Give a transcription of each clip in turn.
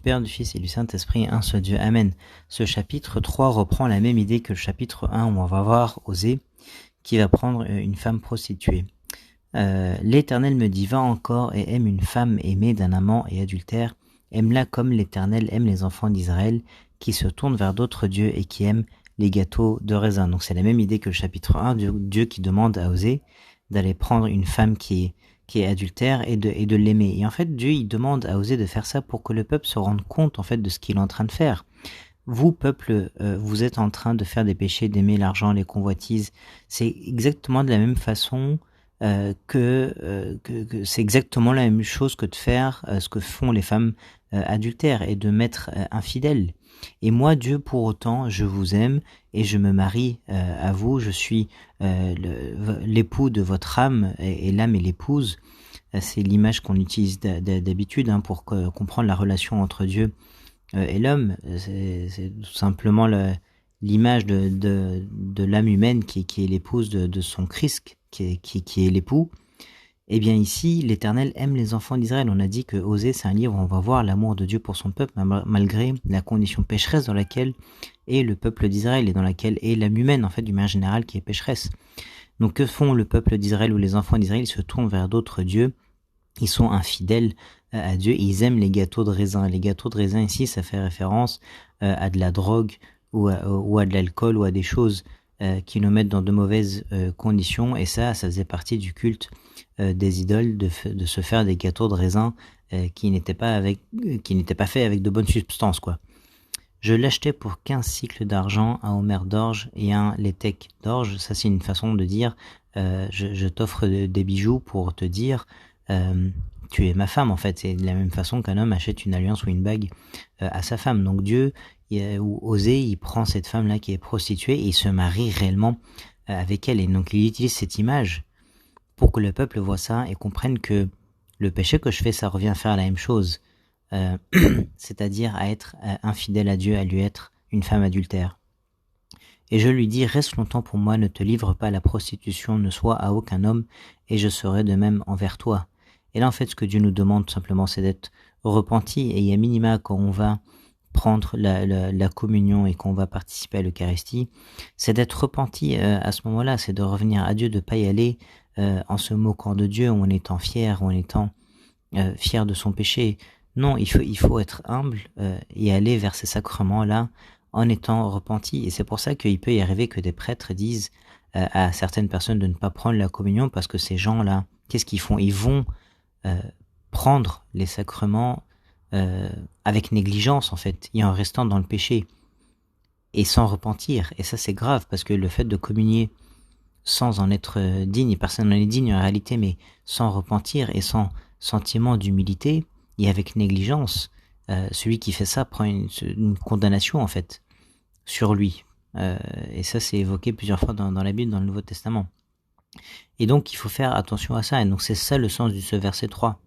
Père, du Fils et du Saint-Esprit, un seul Dieu. Amen. Ce chapitre 3 reprend la même idée que le chapitre 1 où on va voir Osée qui va prendre une femme prostituée. L'Éternel me dit, va encore et aime une femme aimée d'un amant et adultère. Aime-la comme l'Éternel aime les enfants d'Israël qui se tournent vers d'autres dieux et qui aiment les gâteaux de raisin. Donc c'est la même idée que le chapitre 1, Dieu qui demande à Osée d'aller prendre une femme qui est adultère et de l'aimer. Et en fait, Dieu il demande à Osée de faire ça pour que le peuple se rende compte en fait de ce qu'il est en train de faire. Vous, peuple, vous êtes en train de faire des péchés, d'aimer l'argent, les convoitises. C'est exactement de la même façon que c'est exactement la même chose que de faire ce que font les femmes adultères et de mettre infidèles. Et moi, Dieu, pour autant, je vous aime et je me marie à vous. Je suis l'époux de votre âme et l'âme est l'épouse. C'est l'image qu'on utilise d'habitude pour comprendre la relation entre Dieu et l'homme. C'est tout simplement l'image de l'âme humaine qui est l'épouse de son Christ, qui est l'époux. Eh bien ici, l'Éternel aime les enfants d'Israël. On a dit que Osée, c'est un livre où on va voir l'amour de Dieu pour son peuple, malgré la condition pécheresse dans laquelle est le peuple d'Israël et dans laquelle est l'âme humaine, en fait, d'une manière générale, qui est pécheresse. Donc que font le peuple d'Israël ou les enfants d'Israël? Ils se tournent vers d'autres dieux. Ils sont infidèles à Dieu et ils aiment les gâteaux de raisin. Les gâteaux de raisin ici, ça fait référence à de la drogue ou à de l'alcool ou à des choses qui nous mettent dans de mauvaises conditions. Et ça faisait partie du culte des idoles de se faire des gâteaux de raisin qui n'étaient pas faits avec de bonnes substances, quoi. Je l'achetais pour 15 cycles d'argent, un homer d'orge et un létec d'orge. Ça, c'est une façon de dire je t'offre des bijoux pour te dire tu es ma femme, en fait. C'est de la même façon qu'un homme achète une alliance ou une bague à sa femme. Donc Dieu, ou Osée, il prend cette femme-là qui est prostituée et il se marie réellement avec elle. Et donc il utilise cette image pour que le peuple voit ça et comprenne que le péché que je fais, ça revient à faire la même chose. C'est-à-dire à être infidèle à Dieu, à lui être une femme adultère. Et je lui dis, reste longtemps pour moi, ne te livre pas à la prostitution, ne sois à aucun homme, et je serai de même envers toi. Et là, en fait, ce que Dieu nous demande tout simplement, c'est d'être repenti. Et il y a minima quand on va prendre la communion et qu'on va participer à l'Eucharistie, c'est d'être repenti à ce moment-là, c'est de revenir à Dieu, de ne pas y aller en se moquant de Dieu, en étant fier, en étant fier de son péché. Non, il faut être humble et aller vers ces sacrements-là en étant repenti. Et c'est pour ça qu'il peut y arriver que des prêtres disent à certaines personnes de ne pas prendre la communion parce que ces gens-là, qu'est-ce qu'ils font? Ils vont prendre les sacrements avec négligence, en fait, et en restant dans le péché et sans repentir. Et ça, c'est grave parce que le fait de communier sans en être digne, et personne n'en est digne en réalité, mais sans repentir et sans sentiment d'humilité et avec négligence, celui qui fait ça prend une condamnation, en fait, sur lui. Et ça, c'est évoqué plusieurs fois dans la Bible, dans le Nouveau Testament. Et donc, il faut faire attention à ça. Et donc, c'est ça le sens de ce verset 3.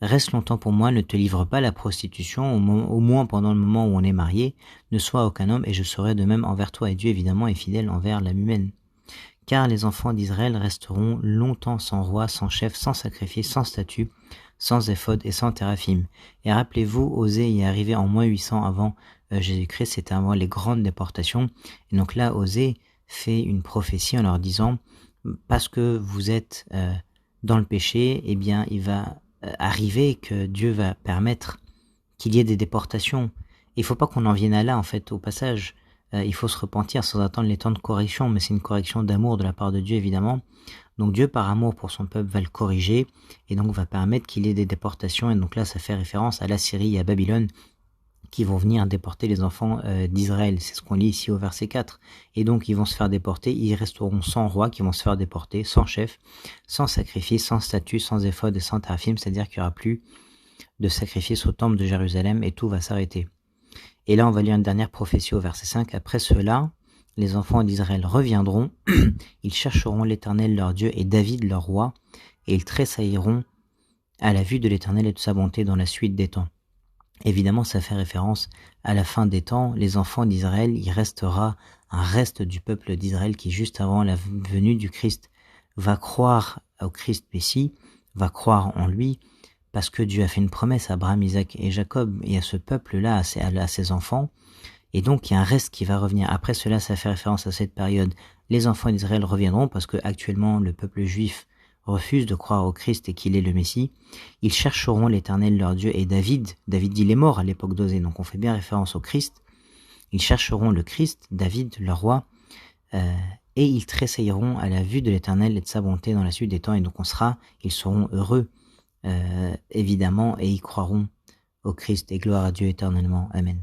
Reste longtemps pour moi, ne te livre pas à la prostitution, au moins pendant le moment où on est marié, ne sois aucun homme, et je serai de même envers toi. Et Dieu, évidemment, est fidèle envers l'âme humaine. Car les enfants d'Israël resteront longtemps sans roi, sans chef, sans sacrifice, sans statut, sans éphod et sans téraphim. Et rappelez-vous, Osée y est arrivé en moins 800 avant Jésus-Christ, c'était avant les grandes déportations. Et donc là, Osée fait une prophétie en leur disant, parce que vous êtes dans le péché, eh bien, il va arriver que Dieu va permettre qu'il y ait des déportations. Il ne faut pas qu'on en vienne à là, en fait, au passage. Il faut se repentir sans attendre les temps de correction, mais c'est une correction d'amour de la part de Dieu, évidemment. Donc Dieu, par amour pour son peuple, va le corriger, et donc va permettre qu'il y ait des déportations. Et donc là, ça fait référence à l'Assyrie et à Babylone, qui vont venir déporter les enfants d'Israël. C'est ce qu'on lit ici au verset 4. Et donc, ils vont se faire déporter, ils resteront sans roi, qui vont se faire déporter, sans chef, sans sacrifice, sans statut, sans éphod et sans téraphim, c'est-à-dire qu'il n'y aura plus de sacrifice au temple de Jérusalem, et tout va s'arrêter. Et là, on va lire une dernière prophétie au verset 5. Après cela, les enfants d'Israël reviendront, ils chercheront l'Éternel leur Dieu et David leur roi, et ils tressailliront à la vue de l'Éternel et de sa bonté dans la suite des temps. Évidemment, ça fait référence à la fin des temps. Les enfants d'Israël, il restera un reste du peuple d'Israël qui, juste avant la venue du Christ, va croire au Christ Messie, va croire en lui, parce que Dieu a fait une promesse à Abraham, Isaac et Jacob, et à ce peuple-là, à ses enfants, et donc il y a un reste qui va revenir. Après cela, ça fait référence à cette période. Les enfants d'Israël reviendront, parce que actuellement le peuple juif refuse de croire au Christ et qu'il est le Messie. Ils chercheront l'Éternel leur Dieu, et David, il est mort à l'époque d'Osée, donc on fait bien référence au Christ. Ils chercheront le Christ, David, leur roi, et ils tressailleront à la vue de l'Éternel et de sa bonté dans la suite des temps, et donc ils seront heureux, évidemment, et ils croiront au Christ, et gloire à Dieu éternellement. Amen.